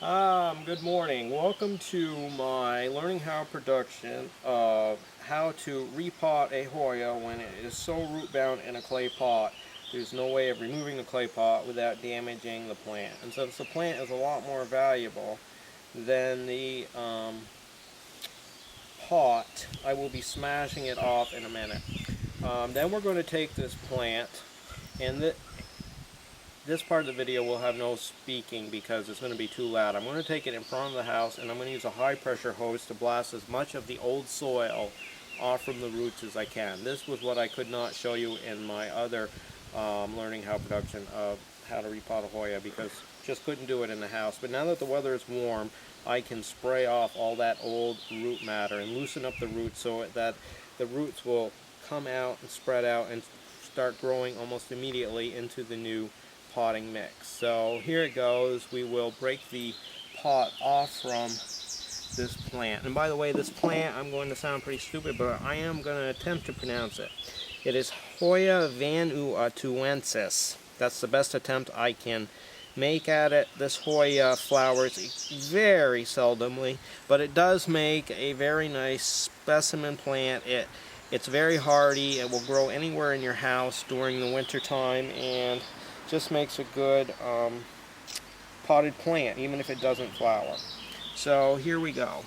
Good morning. Welcome to my learning how production of how to repot a Hoya when it is so root bound in a clay pot. There's no way of removing the clay pot without damaging the plant. And since the plant is a lot more valuable than the pot, I will be smashing it off in a minute. Then we're going to take this plant, and this part of the video will have no speaking because it's going to be too loud. I'm going to take it in front of the house and I'm going to use a high pressure hose to blast as much of the old soil off from the roots as I can. This was what I could not show you in my other learning how production of how to repot a Hoya because just couldn't do it in the house. But now that the weather is warm, I can spray off all that old root matter and loosen up the roots so that the roots will come out and spread out and start growing almost immediately into the new potting mix. So here it goes. We will break the pot off from this plant. And by the way, this plant, I'm going to sound pretty stupid, but I am going to attempt to pronounce it. It is Hoya vanuatuensis. That's the best attempt I can make at it. This Hoya flowers very seldomly, but it does make a very nice specimen plant. It's very hardy. It will grow anywhere in your house during the winter time and just makes a good potted plant, even if it doesn't flower. So here we go.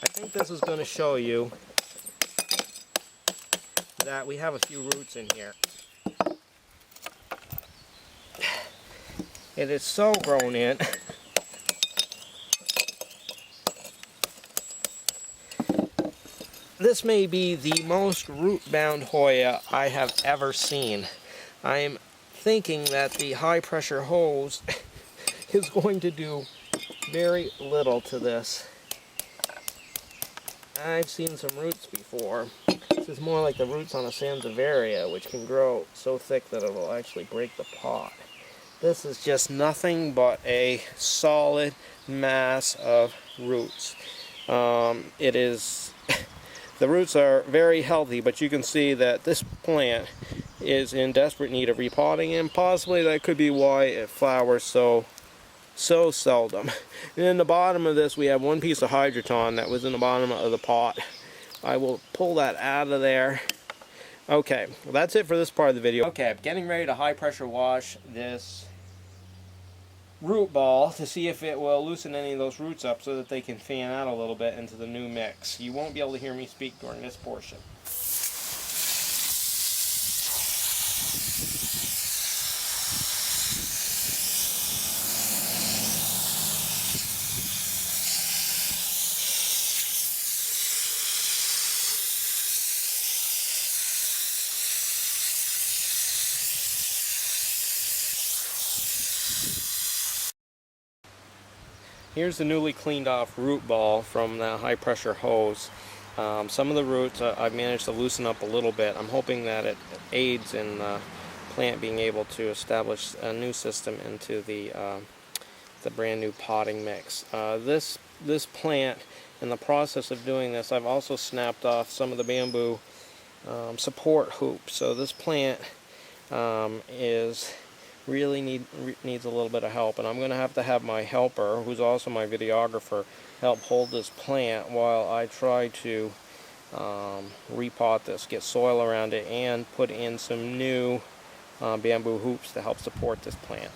I think this is going to show you that we have a few roots in here. It is so grown in. This may be the most root-bound Hoya I have ever seen. I'm thinking that the high-pressure hose is going to do very little to this. I've seen some roots before. This is more like the roots on a Sansevieria, which can grow so thick that it will actually break the pot. This is just nothing but a solid mass of roots. The roots are very healthy, but you can see that this plant is in desperate need of repotting, and possibly that could be why it flowers so seldom. And in the bottom of this, we have one piece of hydroton that was in the bottom of the pot. I will pull that out of there. Okay, well, that's it for this part of the video. Okay, I'm getting ready to high pressure wash this root ball to see if it will loosen any of those roots up so that they can fan out a little bit into the new mix. You won't be able to hear me speak during this portion. Here's the newly cleaned off root ball from the high pressure hose. Some of the roots I've managed to loosen up a little bit. I'm hoping that it aids in the plant being able to establish a new system into the brand new potting mix. This plant, in the process of doing this, I've also snapped off some of the bamboo support hoops. So this plant really needs a little bit of help, and I'm going to have my helper, who's also my videographer, help hold this plant while I try to repot this, get soil around it, and put in some new bamboo hoops to help support this plant.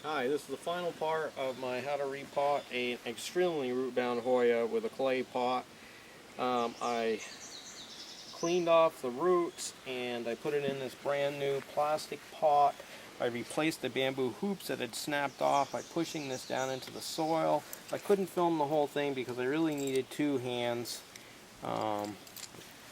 Hi, this is the final part of my how to repot an extremely root-bound Hoya with a clay pot. I cleaned off the roots and I put it in this brand new plastic pot. I replaced the bamboo hoops that had snapped off by pushing this down into the soil. I couldn't film the whole thing because I really needed two hands.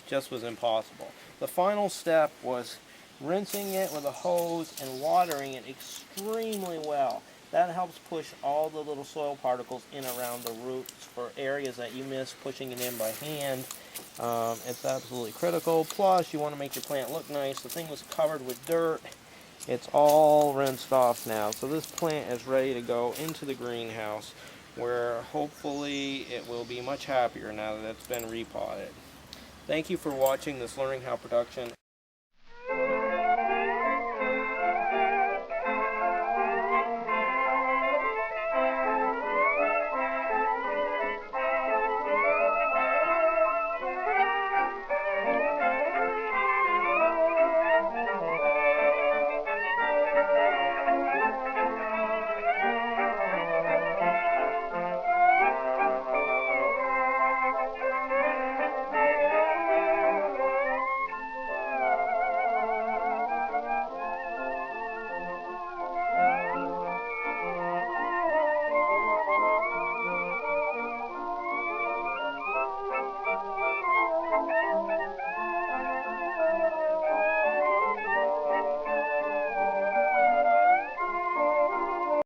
Just was impossible. The final step was rinsing it with a hose and watering it extremely well. That helps push all the little soil particles in around the roots for areas that you miss pushing it in by hand. It's absolutely critical. Plus, you want to make your plant look nice. The thing was covered with dirt. It's all rinsed off now. So this plant is ready to go into the greenhouse, where hopefully it will be much happier now that it's been repotted. Thank you for watching this Learning How production.